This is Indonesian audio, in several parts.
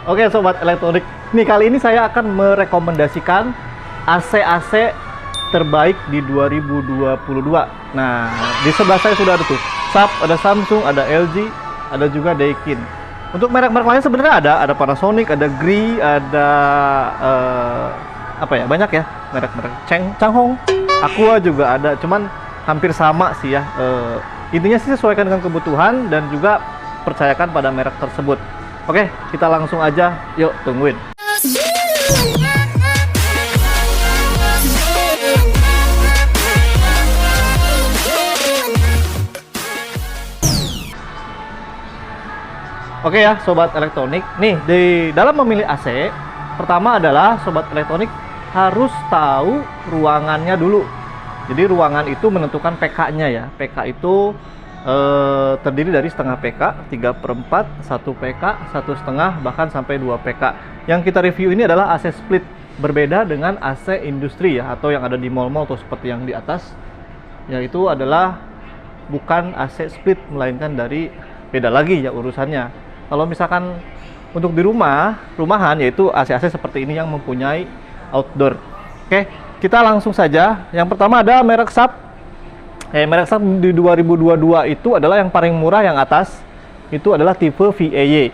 Oke sobat elektronik, nih kali ini saya akan merekomendasikan AC-AC terbaik di 2022. Nah, di sebelah saya sudah ada tuh Sharp, ada Samsung, ada LG, ada juga Daikin. Untuk merek-merek lain sebenarnya ada Panasonic, ada Gree, ada apa ya, banyak ya merek-merek. Changhong, Aqua juga ada, cuman hampir sama sih ya. Intinya sih sesuaikan dengan kebutuhan dan juga percayakan pada merek tersebut. Oke, kita langsung aja, yuk tungguin. Oke ya, sobat elektronik. Nih, di dalam memilih AC, pertama adalah sobat elektronik harus tahu ruangannya dulu. Jadi ruangan itu menentukan PK-nya ya. PK itu terdiri dari setengah PK, 3/4, 1 PK, 1,5, bahkan sampai 2 PK. Yang kita review ini adalah AC split, berbeda dengan AC industri ya, atau yang ada di mall-mall atau seperti yang di atas, yaitu adalah bukan AC split, melainkan dari beda lagi ya urusannya. Kalau misalkan untuk di rumahan, yaitu AC-AC seperti ini yang mempunyai outdoor. Oke, kita langsung saja. Yang pertama ada merek Sharp. Merek Sharp di 2022 itu adalah yang paling murah, yang atas itu adalah tipe VAY.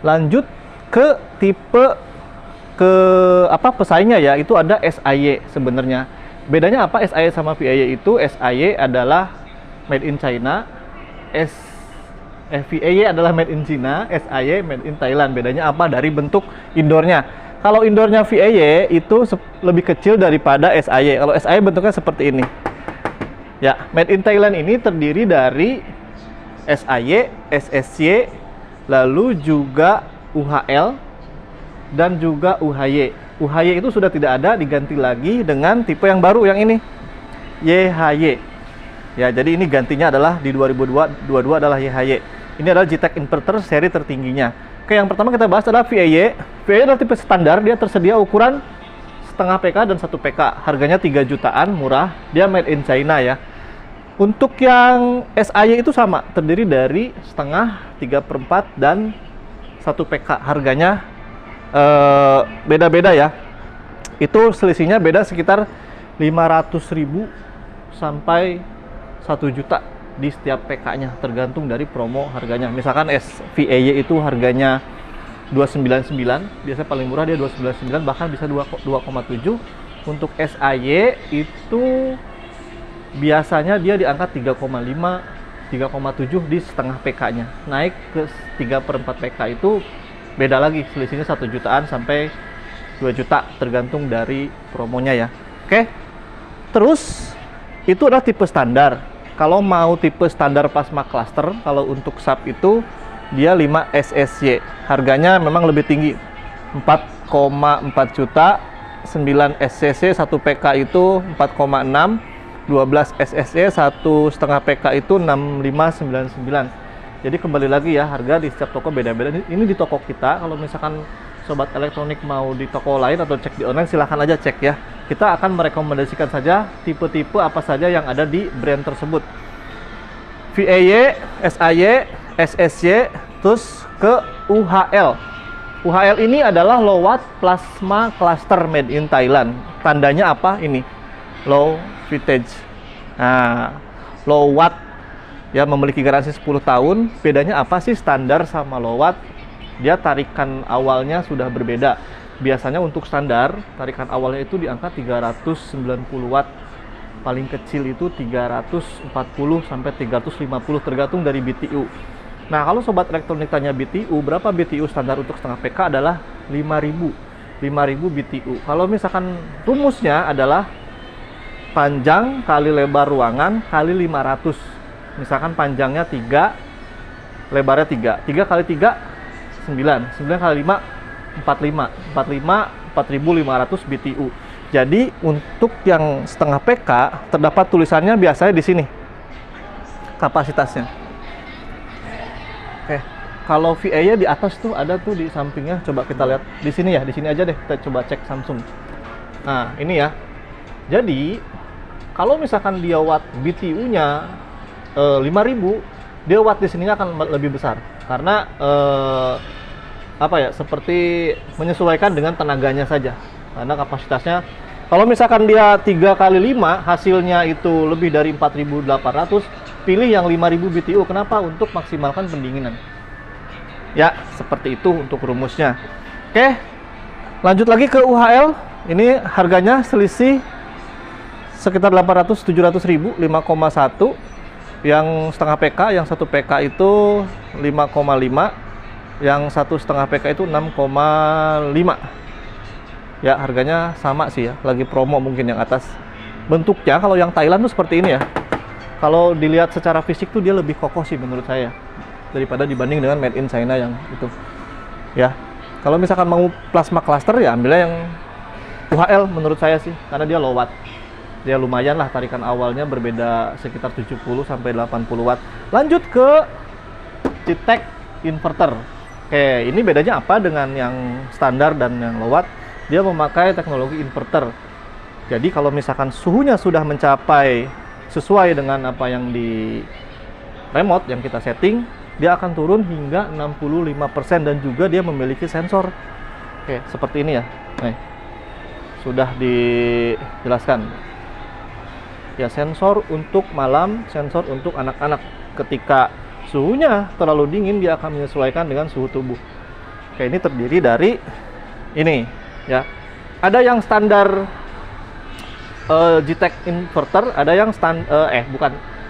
Lanjut ke tipe pesaingnya ya, itu ada SAY sebenarnya. Bedanya apa SAY sama VAY itu? SAY adalah made in China, VAY adalah made in China, SAY made in Thailand. Bedanya apa? Dari bentuk indoornya. Kalau indoornya VAY itu lebih kecil daripada SAY. Kalau SAY bentuknya seperti ini. Ya, made in Thailand ini terdiri dari SAY, SSY, lalu juga UHL, dan juga UHY. UHY itu sudah tidak ada, diganti lagi dengan tipe yang baru yang ini, YHY. Ya, jadi ini gantinya adalah di 2022 adalah YHY. Ini adalah JTAG inverter seri tertingginya. Oke, yang pertama kita bahas adalah VAY. VAY adalah tipe standar, dia tersedia ukuran setengah PK dan 1 PK. Harganya 3 jutaan, murah. Dia made in China ya. Untuk yang SAY itu sama, terdiri dari setengah, 3/4, dan 1 PK. Harganya beda-beda ya. Itu selisihnya beda sekitar 500.000 sampai 1 juta di setiap PK-nya, tergantung dari promo harganya. Misalkan VAY itu harganya 299, biasanya paling murah dia 299, bahkan bisa 2,7. Untuk SAY itu biasanya dia di angka 3,5, 3,7 di setengah PK-nya. Naik ke 3/4 PK itu beda lagi, selisihnya 1 jutaan sampai 2 juta, tergantung dari promonya ya. Oke, terus itu adalah tipe standar. Kalau mau tipe standar plasma cluster, kalau untuk Sharp itu dia 5 SSY. Harganya memang lebih tinggi, 4,4 juta, 9 SCC 1 PK itu 4,6, 12 SSY 1,5 PK itu 6599. Jadi kembali lagi ya, harga di setiap toko beda-beda. Ini di toko kita. Kalau misalkan sobat elektronik mau di toko lain atau cek di online, silahkan aja cek ya. Kita akan merekomendasikan saja tipe-tipe apa saja yang ada di brand tersebut. VAY, SAY, SSY, terus ke UHL. UHL ini adalah low watt plasma cluster made in Thailand. Tandanya apa ini? Low voltage. Nah, low watt ya, memiliki garansi 10 tahun. Bedanya apa sih standar sama low watt? Dia tarikan awalnya sudah berbeda. Biasanya untuk standar, tarikan awalnya itu di angka 390 watt. Paling kecil itu 340 sampai 350, tergantung dari BTU. Nah, kalau sobat elektronik tanya BTU, berapa BTU standar untuk setengah PK adalah 5000 BTU. Kalau misalkan rumusnya adalah panjang kali lebar ruangan kali 500. Misalkan panjangnya 3, lebarnya 3. 3 kali 3, 9. 9 kali 5, 45. 45, 4500 BTU. Jadi untuk yang setengah PK terdapat tulisannya biasanya di sini kapasitasnya. Oke, kalau VA-nya di atas tuh ada tuh di sampingnya. Coba kita lihat di sini ya, di sini aja deh. Kita coba cek Samsung. Nah, ini ya. Jadi kalau misalkan dia watt BTU-nya 5000, dia watt di sini akan lebih besar karena apa ya, seperti menyesuaikan dengan tenaganya saja. Karena kapasitasnya kalau misalkan dia 3 kali 5 hasilnya itu lebih dari 4.800, pilih yang 5.000 BTU. Kenapa? Untuk maksimalkan pendinginan. Ya, seperti itu untuk rumusnya. Oke, lanjut lagi ke UHL. Ini harganya selisih sekitar 800-700 ribu, 5,1. Yang setengah PK, yang 1 PK itu 5,5. Yang 1,5 PK itu 6,5. Ya, harganya sama sih ya, lagi promo mungkin yang atas. Bentuknya kalau yang Thailand tuh seperti ini ya. Kalau dilihat secara fisik tuh dia lebih kokoh sih menurut saya, daripada dibanding dengan made in China yang itu. Ya, kalau misalkan mau plasma cluster ya ambilnya yang UHL menurut saya sih, karena dia low watt. Dia lumayan lah, tarikan awalnya berbeda sekitar 70 sampai 80 watt. Lanjut ke Gtech inverter. Oke, ini bedanya apa dengan yang standar dan yang low watt? Dia memakai teknologi inverter. Jadi kalau misalkan suhunya sudah mencapai sesuai dengan apa yang di remote yang kita setting, dia akan turun hingga 65% dan juga dia memiliki sensor. Oke, seperti ini ya. Nih, sudah dijelaskan. Ya, sensor untuk malam, sensor untuk anak-anak. Ketika suhunya terlalu dingin, dia akan menyesuaikan dengan suhu tubuh. Oke, ini terdiri dari ini ya. Ada yang standar Gtech inverter, ada yang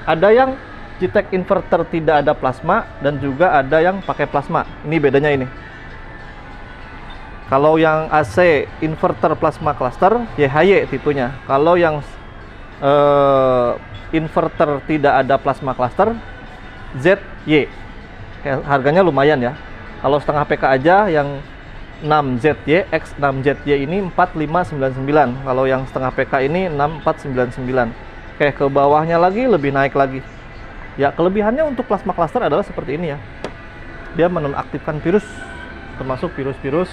ada yang Gtech inverter tidak ada plasma dan juga ada yang pakai plasma. Ini bedanya ini. Kalau yang AC inverter plasma cluster YHY tipenya. Kalau yang inverter tidak ada plasma cluster ZY. Harganya lumayan ya. Kalau setengah PK aja yang 6ZY X 6ZY ini 4599. Kalau yang setengah PK ini 6499. Oke, ke bawahnya lagi lebih naik lagi. Ya, kelebihannya untuk plasma cluster adalah seperti ini ya. Dia menonaktifkan virus, termasuk virus-virus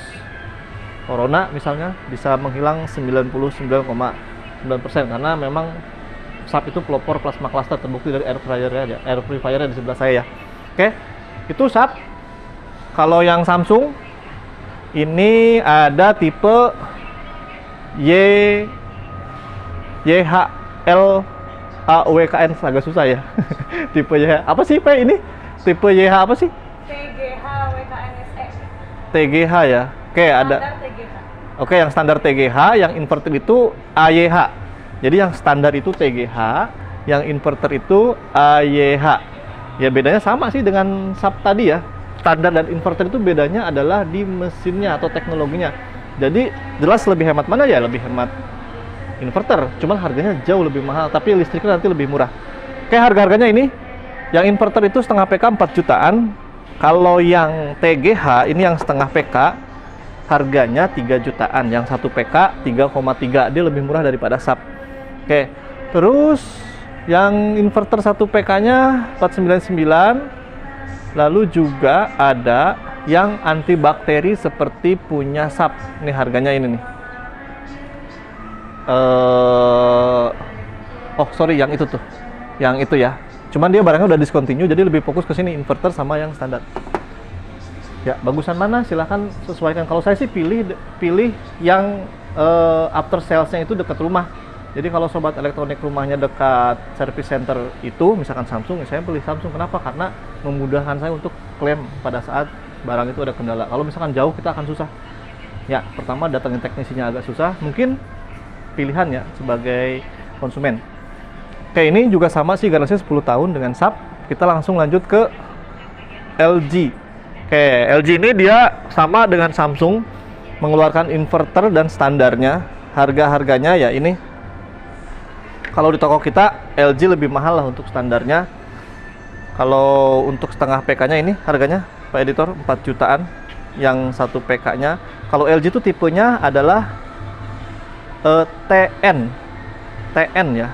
corona misalnya, bisa menghilang 99,9% karena memang SAP itu pelopor plasma cluster, terbukti dari air purifier di sebelah saya ya. Oke, itu SAP. Kalau yang Samsung ini ada tipe YHLAWKN, agak susah ya. Tipe YH apa sih P ini? Tipe YH apa sih? TGH-WKNSE. TGH ya. Oke, ada. TGH. Oke, yang standar TGH, yang inverter itu AYH. Jadi yang standar itu TGH, yang inverter itu AYH. Ya, bedanya sama sih dengan SAP tadi ya. Standar dan inverter itu bedanya adalah di mesinnya atau teknologinya. Jadi jelas lebih hemat mana ya? Lebih hemat inverter, cuman harganya jauh lebih mahal, tapi listriknya nanti lebih murah. Kayak harga-harganya ini, yang inverter itu setengah PK 4 jutaan. Kalau yang TGH ini yang setengah PK harganya 3 jutaan, yang 1 PK 3,3. Dia lebih murah daripada SAP. Oke, terus yang inverter 1 PK-nya 499. Lalu juga ada yang antibakteri seperti punya SAP. Ini harganya ini nih. Oh sorry, yang itu tuh. Yang itu ya. Cuman dia barangnya udah discontinue, jadi lebih fokus ke sini inverter sama yang standar. Ya, bagusan mana? Silahkan sesuaikan. Kalau saya sih pilih yang after sales-nya itu dekat rumah. Jadi kalau sobat elektronik rumahnya dekat service center itu, misalkan Samsung, saya pilih Samsung. Kenapa? Karena memudahkan saya untuk klaim pada saat barang itu ada kendala. Kalau misalkan jauh, kita akan susah. Ya, pertama datangin teknisinya agak susah. Mungkin pilihan ya sebagai konsumen. Oke, ini juga sama sih, garansi 10 tahun dengan SAP. Kita langsung lanjut ke LG. Oke, LG ini dia sama dengan Samsung, mengeluarkan inverter dan standarnya. Harga-harganya ya ini. Kalau di toko kita, LG lebih mahal lah untuk standarnya. Kalau untuk setengah PK-nya ini harganya, Pak Editor, 4 jutaan. Yang 1 PK-nya. Kalau LG itu tipenya adalah TN ya.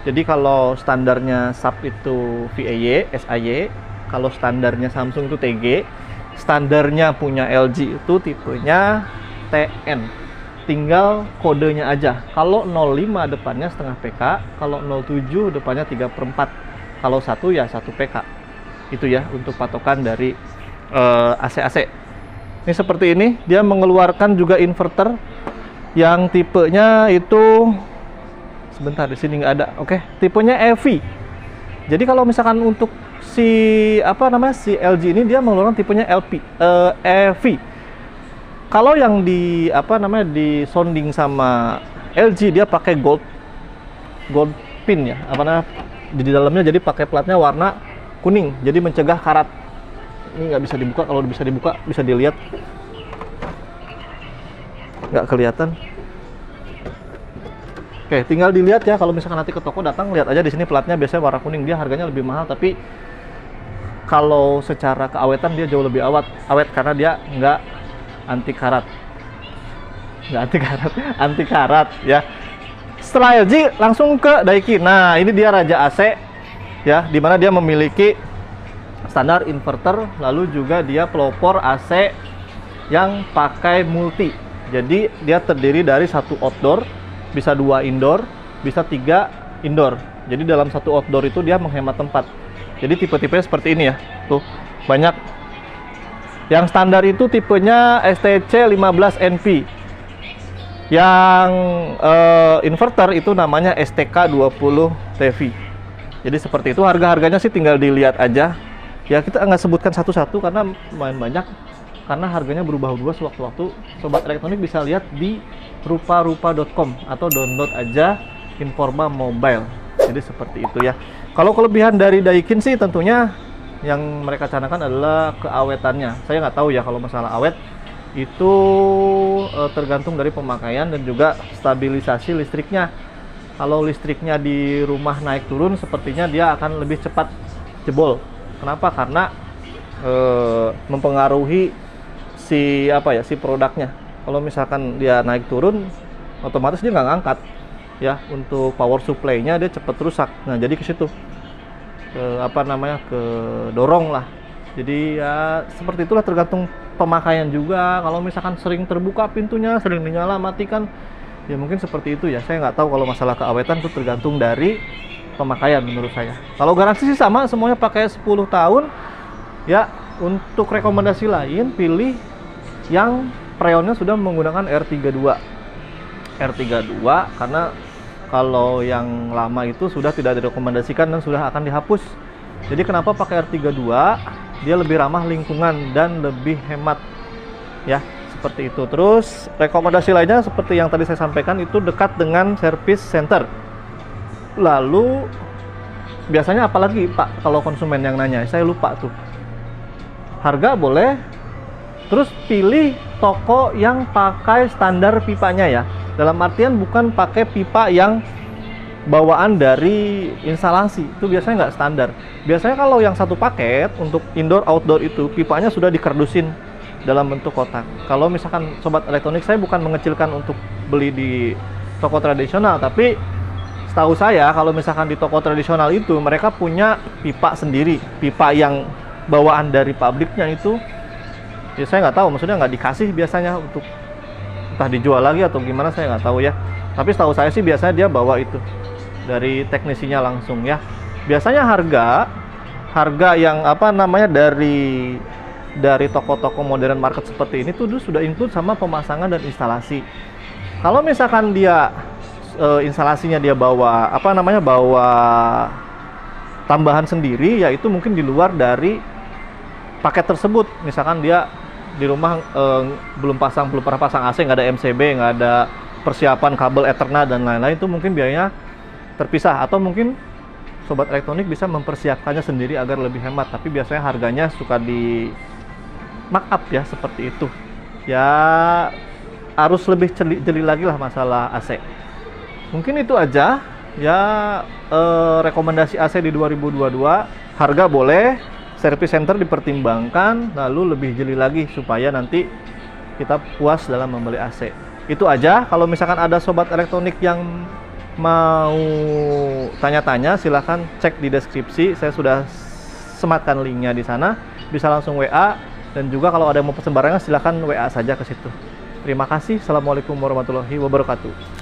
Jadi kalau standarnya SAP itu VAY, SAY. Kalau standarnya Samsung itu TG. Standarnya punya LG itu tipenya TN. Tinggal kodenya aja. Kalau 05 depannya setengah PK, kalau 07 depannya 3/4. Kalau 1 ya 1 PK. Itu ya untuk patokan dari AC-AC. Ini seperti ini, dia mengeluarkan juga inverter yang tipenya itu sebentar, di sini nggak ada. Oke, tipenya EV. Jadi kalau misalkan untuk si si LG ini dia mengeluarkan tipenya EV. Kalau yang di di sounding sama LG dia pakai gold pin ya, di dalamnya, jadi pakai platnya warna kuning, jadi mencegah karat. Ini nggak bisa dibuka, kalau bisa dibuka bisa dilihat, nggak kelihatan. Oke, tinggal dilihat ya, kalau misalkan nanti ke toko datang, lihat aja di sini platnya biasanya warna kuning, dia harganya lebih mahal, tapi kalau secara keawetan dia jauh lebih awet karena dia nggak anti karat ya. Setelah LG langsung ke Daikin. Nah, ini dia raja AC ya, dimana dia memiliki standar inverter, lalu juga dia pelopor AC yang pakai multi. Jadi dia terdiri dari satu outdoor, bisa 2 indoor, bisa 3 indoor. Jadi dalam satu outdoor itu dia menghemat tempat. Jadi tipe-tipenya seperti ini ya. Tuh, banyak. Yang standar itu tipenya STC 15NP. Yang inverter itu namanya STK 20 TV. Jadi seperti itu, harga-harganya sih tinggal dilihat aja. Ya, kita nggak sebutkan satu-satu karena lumayan banyak, karena harganya berubah-ubah sewaktu-waktu. Sobat elektronik bisa lihat di rupa-rupa.com atau download aja Informa Mobile. Jadi seperti itu ya. Kalau kelebihan dari Daikin sih tentunya yang mereka canangkan adalah keawetannya. Saya nggak tahu ya kalau masalah awet itu tergantung dari pemakaian dan juga stabilisasi listriknya. Kalau listriknya di rumah naik turun, sepertinya dia akan lebih cepat jebol. Kenapa? Karena mempengaruhi si produknya. Kalau misalkan dia naik turun, otomatis dia nggak ngangkat ya, untuk power supply-nya dia cepat rusak. Nah, jadi ke situ ke dorong lah. Jadi ya seperti itulah, tergantung pemakaian juga. Kalau misalkan sering terbuka pintunya, sering dinyala matikan, ya mungkin seperti itu ya. Saya nggak tahu kalau masalah keawetan itu tergantung dari pemakaian menurut saya. Kalau garansi sih sama, semuanya pakai 10 tahun ya. Untuk rekomendasi lain, pilih yang freonnya sudah menggunakan R32 karena kalau yang lama itu sudah tidak direkomendasikan dan sudah akan dihapus. Jadi kenapa pakai R32? Dia lebih ramah lingkungan dan lebih hemat ya, seperti itu. Terus rekomendasi lainnya seperti yang tadi saya sampaikan, itu dekat dengan service center. Lalu biasanya apalagi Pak kalau konsumen yang nanya, saya lupa tuh. Harga boleh, terus pilih toko yang pakai standar pipanya ya. Dalam artian bukan pakai pipa yang bawaan dari instalasi, itu biasanya nggak standar. Biasanya kalau yang satu paket untuk indoor outdoor itu pipanya sudah dikerdusin dalam bentuk kotak. Kalau misalkan sobat elektronik, saya bukan mengecilkan untuk beli di toko tradisional, tapi setahu saya kalau misalkan di toko tradisional itu mereka punya pipa sendiri, pipa yang bawaan dari pabriknya itu. Ya saya nggak tahu, maksudnya nggak dikasih biasanya untuk entah dijual lagi atau gimana, saya nggak tahu ya. Tapi setahu saya sih biasanya dia bawa itu dari teknisinya langsung ya. Biasanya harga yang dari toko-toko modern market seperti ini tuh sudah include sama pemasangan dan instalasi. Kalau misalkan dia instalasinya dia bawa bawa tambahan sendiri, yaitu mungkin di luar dari paket tersebut. Misalkan dia di rumah belum pernah pasang AC, nggak ada MCB, nggak ada persiapan kabel Ethernet dan lain-lain, itu mungkin biayanya terpisah, atau mungkin sobat elektronik bisa mempersiapkannya sendiri agar lebih hemat, tapi biasanya harganya suka di markup ya, seperti itu ya. Harus lebih jeli lagi lah masalah AC. Mungkin itu aja ya, rekomendasi AC di 2022. Harga boleh, service center dipertimbangkan, lalu lebih jeli lagi supaya nanti kita puas dalam membeli AC. Itu aja. Kalau misalkan ada sobat elektronik yang mau tanya-tanya, silahkan cek di deskripsi. Saya sudah sematkan linknya di sana. Bisa langsung WA, dan juga kalau ada yang mau pesen barangnya silahkan WA saja ke situ. Terima kasih. Assalamualaikum warahmatullahi wabarakatuh.